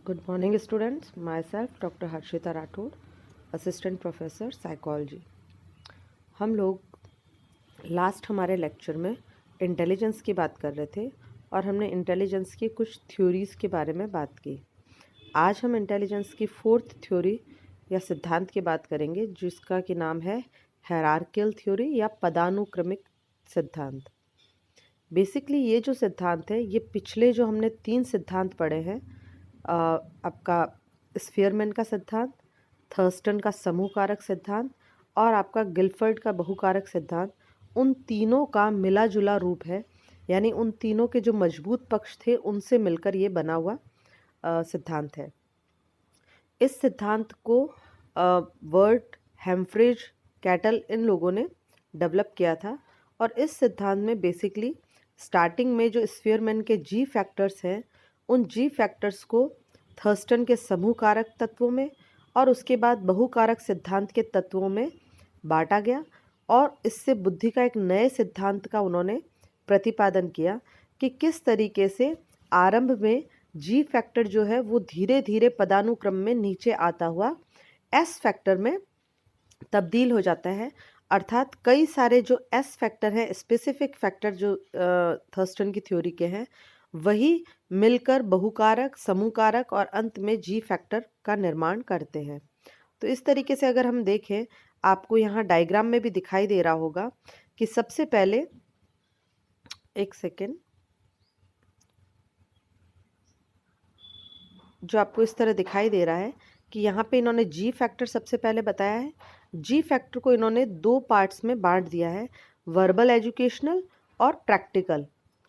Good morning, students. Myself, Dr. Harshita Rathod, Assistant Professor, Psychology. हम लोग last हमारे lecture में इंटेलिजेंस की बात कर रहे थे और हमने इंटेलिजेंस की कुछ थ्योरीज़ के बारे में बात की। आज हम इंटेलिजेंस की फोर्थ थ्योरी या सिद्धांत की बात करेंगे, जिसका कि नाम है हायरार्कियल थ्योरी या पदानुक्रमिक सिद्धांत। बेसिकली ये जो सिद्धांत है, ये पिछले जो हमने 3 सिद्धांत पढ़े हैं, आपका स्फीयरमैन का सिद्धांत, थर्स्टन का समूह कारक सिद्धांत और आपका गिलफर्ड का बहुकारक सिद्धांत, उन तीनों का मिला जुला रूप है। यानी उन तीनों के जो मजबूत पक्ष थे उनसे मिलकर ये बना हुआ सिद्धांत है। इस सिद्धांत को वर्ट, हेम्फ्रिज, कैटल इन लोगों ने डेवलप किया था। और इस सिद्धांत में बेसिकली स्टार्टिंग में जो स्फीयरमैन के जी फैक्टर्स हैं, उन जी फैक्टर्स को थर्स्टन के समूह कारक तत्वों में और उसके बाद बहुकारक सिद्धांत के तत्वों में बांटा गया और इससे बुद्धि का एक नए सिद्धांत का उन्होंने प्रतिपादन किया कि किस तरीके से आरंभ में जी फैक्टर जो है वो धीरे धीरे पदानुक्रम में नीचे आता हुआ एस फैक्टर में तब्दील हो जाता है। अर्थात कई सारे जो एस फैक्टर हैं, स्पेसिफिक फैक्टर जो थर्स्टन की थ्योरी के हैं, वही मिलकर बहुकारक, समूह कारक और अंत में जी फैक्टर का निर्माण करते हैं। तो इस तरीके से अगर हम देखें, आपको यहाँ डायग्राम में भी दिखाई दे रहा होगा कि सबसे पहले एक सेकेंड, जो आपको इस तरह दिखाई दे रहा है कि यहाँ पे इन्होंने जी फैक्टर सबसे पहले बताया है। जी फैक्टर को इन्होंने 2 पार्ट्स में बांट दिया है, वर्बल एजुकेशनल और प्रैक्टिकल।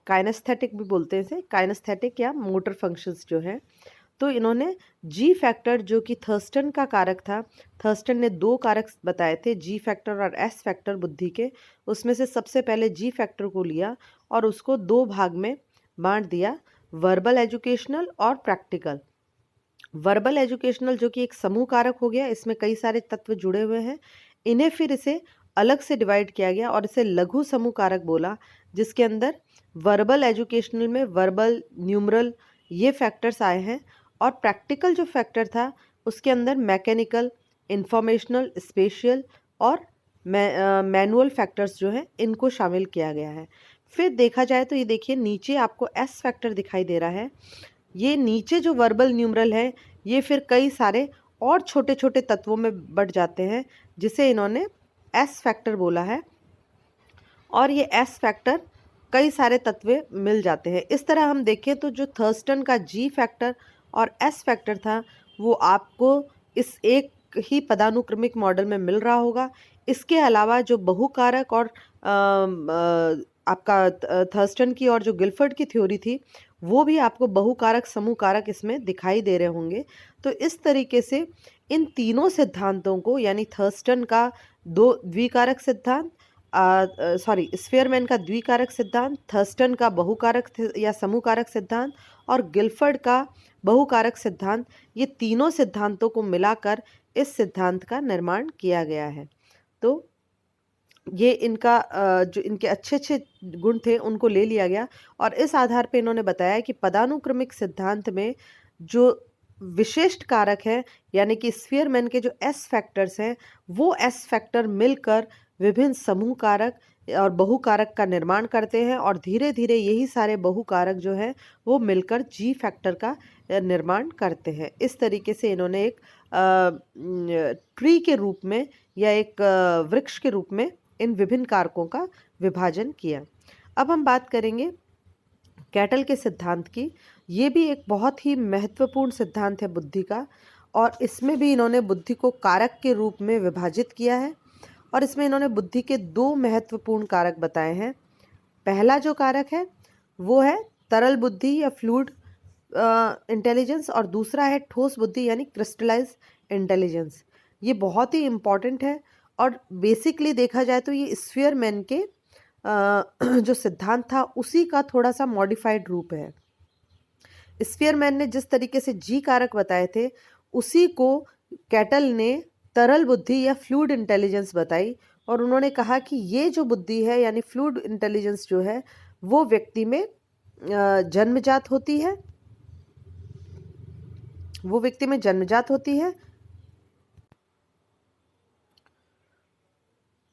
काइनेस्थेटिक भी बोलते हैं इसे, काइनेस्थेटिक या मोटर फंक्शंस जो है। तो इन्होंने जी फैक्टर जो कि थर्स्टन का कारक था, थर्स्टन ने 2 कारक बताए थे, जी फैक्टर और एस फैक्टर बुद्धि के। उसमें से सबसे पहले जी फैक्टर को लिया और उसको 2 भाग में बांट दिया, वर्बल एजुकेशनल और प्रैक्टिकल। वर्बल एजुकेशनल जो कि एक समूह कारक हो गया, इसमें कई सारे तत्व जुड़े हुए हैं। इन्हें फिर इसे अलग से डिवाइड किया गया और इसे लघु समूह कारक बोला, जिसके अंदर वर्बल एजुकेशनल में वर्बल, न्यूमरल ये फैक्टर्स आए हैं। और प्रैक्टिकल जो फैक्टर था उसके अंदर मैकेनिकल, इंफॉर्मेशनल, स्पेशियल और मैनुअल फैक्टर्स जो हैं इनको शामिल किया गया है। फिर देखा जाए तो ये देखिए नीचे आपको एस फैक्टर दिखाई दे रहा है। ये नीचे जो वर्बल न्यूमरल है, ये फिर कई सारे और छोटे छोटे तत्वों में बट जाते हैं, जिसे इन्होंने एस फैक्टर बोला है। और ये एस फैक्टर कई सारे तत्व मिल जाते हैं। इस तरह हम देखें तो जो थर्स्टन का जी फैक्टर और एस फैक्टर था, वो आपको इस एक ही पदानुक्रमिक मॉडल में मिल रहा होगा। इसके अलावा जो बहुकारक और आपका थर्स्टन की और जो गिलफर्ड की थ्योरी थी, वो भी आपको बहुकारक, समूह कारक इसमें दिखाई दे रहे होंगे। तो इस तरीके से इन तीनों सिद्धांतों को, यानी थर्स्टन का दो द्विकारक सिद्धांत, स्फीयरमैन का द्विकारक सिद्धांत, थर्स्टन का बहुकारक या समूह कारक सिद्धांत और गिलफर्ड का बहुकारक सिद्धांत, ये तीनों सिद्धांतों को मिलाकर इस सिद्धांत का निर्माण किया गया है। तो ये इनका जो इनके अच्छे अच्छे गुण थे उनको ले लिया गया और इस आधार पे इन्होंने बताया कि पदानुक्रमिक सिद्धांत में जो विशिष्ट कारक है, यानी कि स्फीयरमैन के जो एस फैक्टर्स हैं, वो एस फैक्टर मिलकर विभिन्न समूह कारक और बहुकारक का निर्माण करते हैं और धीरे धीरे यही सारे बहुकारक जो है वो मिलकर जी फैक्टर का निर्माण करते हैं। इस तरीके से इन्होंने एक ट्री के रूप में या एक वृक्ष के रूप में इन विभिन्न कारकों का विभाजन किया। अब हम बात करेंगे कैटल के सिद्धांत की। ये भी एक बहुत ही महत्वपूर्ण सिद्धांत है बुद्धि का, और इसमें भी इन्होंने बुद्धि को कारक के रूप में विभाजित किया है और इसमें इन्होंने बुद्धि के 2 महत्वपूर्ण कारक बताए हैं। पहला जो कारक है वो है तरल बुद्धि या फ्लूइड इंटेलिजेंस और दूसरा है ठोस बुद्धि यानी क्रिस्टलाइज इंटेलिजेंस। ये बहुत ही इम्पॉर्टेंट है और बेसिकली देखा जाए तो ये स्फीयरमैन के जो सिद्धांत था उसी का थोड़ा सा मॉडिफाइड रूप है। स्फीयरमैन ने जिस तरीके से जी कारक बताए थे, उसी को कैटल ने तरल बुद्धि या फ्लूइड इंटेलिजेंस बताई और उन्होंने कहा कि ये जो बुद्धि है यानी फ्लूइड इंटेलिजेंस जो है वो व्यक्ति में जन्मजात होती है वो व्यक्ति में जन्मजात होती है।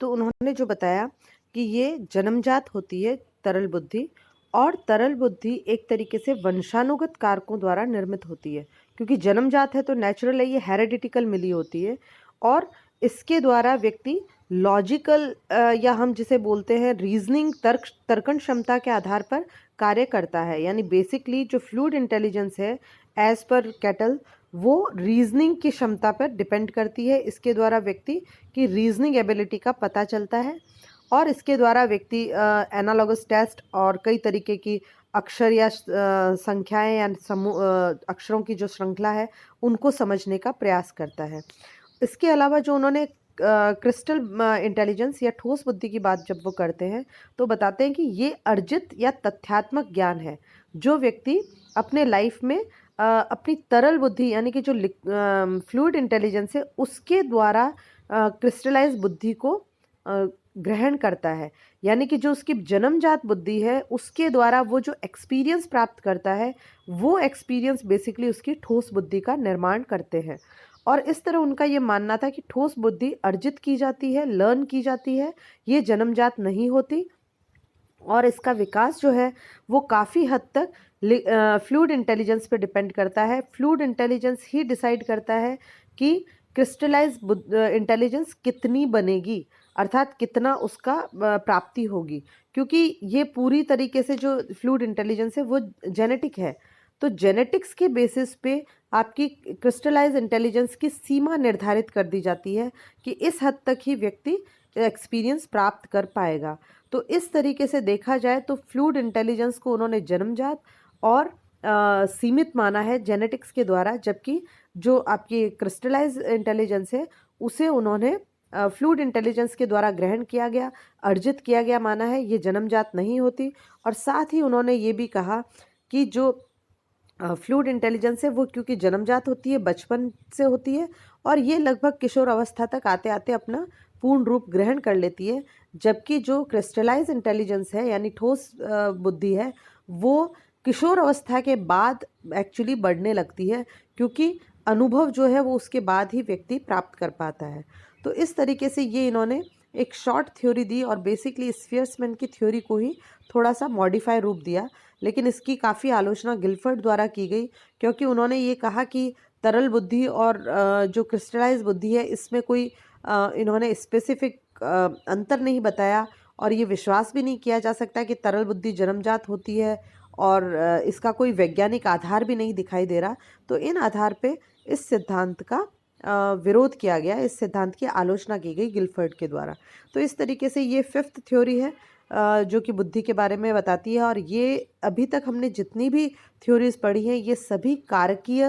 तो उन्होंने जो बताया कि ये जन्मजात होती है तरल बुद्धि, और तरल बुद्धि एक तरीके से वंशानुगत कारकों द्वारा निर्मित होती है, क्योंकि जन्मजात है तो नेचुरल है, ये हेरेडिटिकल मिली होती है। और इसके द्वारा व्यक्ति लॉजिकल या हम जिसे बोलते हैं रीजनिंग, तर्कण क्षमता के आधार पर कार्य करता है। यानी बेसिकली जो फ्लूइड इंटेलिजेंस है एज पर कैटल, वो रीजनिंग की क्षमता पर डिपेंड करती है। इसके द्वारा व्यक्ति की रीजनिंग एबिलिटी का पता चलता है, और इसके द्वारा व्यक्ति एनालॉगस टेस्ट और कई तरीके की अक्षर या संख्याएं या समूह अक्षरों की जो श्रृंखला है उनको समझने का प्रयास करता है। इसके अलावा जो उन्होंने क्रिस्टल इंटेलिजेंस या ठोस बुद्धि की बात जब वो करते हैं तो बताते हैं कि ये अर्जित या तथ्यात्मक ज्ञान है, जो व्यक्ति अपने लाइफ में अपनी तरल बुद्धि यानी कि जो फ्लूइड इंटेलिजेंस है उसके द्वारा क्रिस्टलाइज बुद्धि को ग्रहण करता है। यानी कि जो उसकी जन्मजात बुद्धि है उसके द्वारा वो जो एक्सपीरियंस प्राप्त करता है, वो एक्सपीरियंस बेसिकली उसकी ठोस बुद्धि का निर्माण करते हैं। और इस तरह उनका ये मानना था कि ठोस बुद्धि अर्जित की जाती है, लर्न की जाती है, ये जन्मजात नहीं होती। और इसका विकास जो है वो काफ़ी हद तक फ्लूइड इंटेलिजेंस पे डिपेंड करता है। फ्लूइड इंटेलिजेंस ही डिसाइड करता है कि क्रिस्टलाइज इंटेलिजेंस कितनी बनेगी, अर्थात कितना उसका प्राप्ति होगी, क्योंकि ये पूरी तरीके से जो फ्लूइड इंटेलिजेंस है वो जेनेटिक है। तो जेनेटिक्स के बेसिस पे आपकी क्रिस्टलाइज इंटेलिजेंस की सीमा निर्धारित कर दी जाती है कि इस हद तक ही व्यक्ति एक्सपीरियंस प्राप्त कर पाएगा। तो इस तरीके से देखा जाए तो फ्लूइड इंटेलिजेंस को उन्होंने जन्मजात और सीमित माना है जेनेटिक्स के द्वारा, जबकि जो आपकी क्रिस्टलाइज इंटेलिजेंस है उसे उन्होंने फ्लूइड इंटेलिजेंस के द्वारा ग्रहण किया गया, अर्जित किया गया माना है, ये जन्मजात नहीं होती। और साथ ही उन्होंने ये भी कहा कि जो फ्लूइड इंटेलिजेंस है वो क्योंकि जन्मजात होती है, बचपन से होती है, और ये लगभग किशोर अवस्था तक आते आते अपना पूर्ण रूप ग्रहण कर लेती है। जबकि जो क्रिस्टलाइज इंटेलिजेंस है यानी ठोस बुद्धि है, वो किशोर अवस्था के बाद एक्चुअली बढ़ने लगती है, क्योंकि अनुभव जो है वो उसके बाद ही व्यक्ति प्राप्त कर पाता है। तो इस तरीके से ये इन्होंने एक शॉर्ट थ्योरी दी और बेसिकली स्फीयर्समैन की थ्योरी को ही थोड़ा सा मॉडिफाई रूप दिया। लेकिन इसकी काफ़ी आलोचना गिलफर्ड द्वारा की गई, क्योंकि उन्होंने ये कहा कि तरल बुद्धि और जो क्रिस्टलाइज बुद्धि है इसमें कोई इन्होंने स्पेसिफिक अंतर नहीं बताया, और ये विश्वास भी नहीं किया जा सकता कि तरल बुद्धि जन्मजात होती है, और इसका कोई वैज्ञानिक आधार भी नहीं दिखाई दे रहा। तो इन आधार पे इस सिद्धांत का विरोध किया गया, इस सिद्धांत की आलोचना की गई गिलफर्ड के द्वारा। तो इस तरीके से ये फिफ्थ थ्योरी है जो कि बुद्धि के बारे में बताती है। और ये अभी तक हमने जितनी भी थ्योरीज पढ़ी हैं ये सभी कारकीय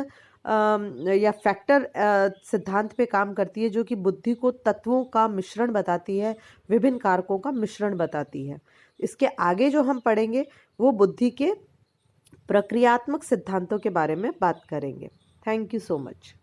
या फैक्टर सिद्धांत पे काम करती है, जो कि बुद्धि को तत्वों का मिश्रण बताती है, विभिन्न कारकों का मिश्रण बताती है। इसके आगे जो हम पढ़ेंगे वो बुद्धि के प्रक्रियात्मक सिद्धांतों के बारे में बात करेंगे। Thank you so much.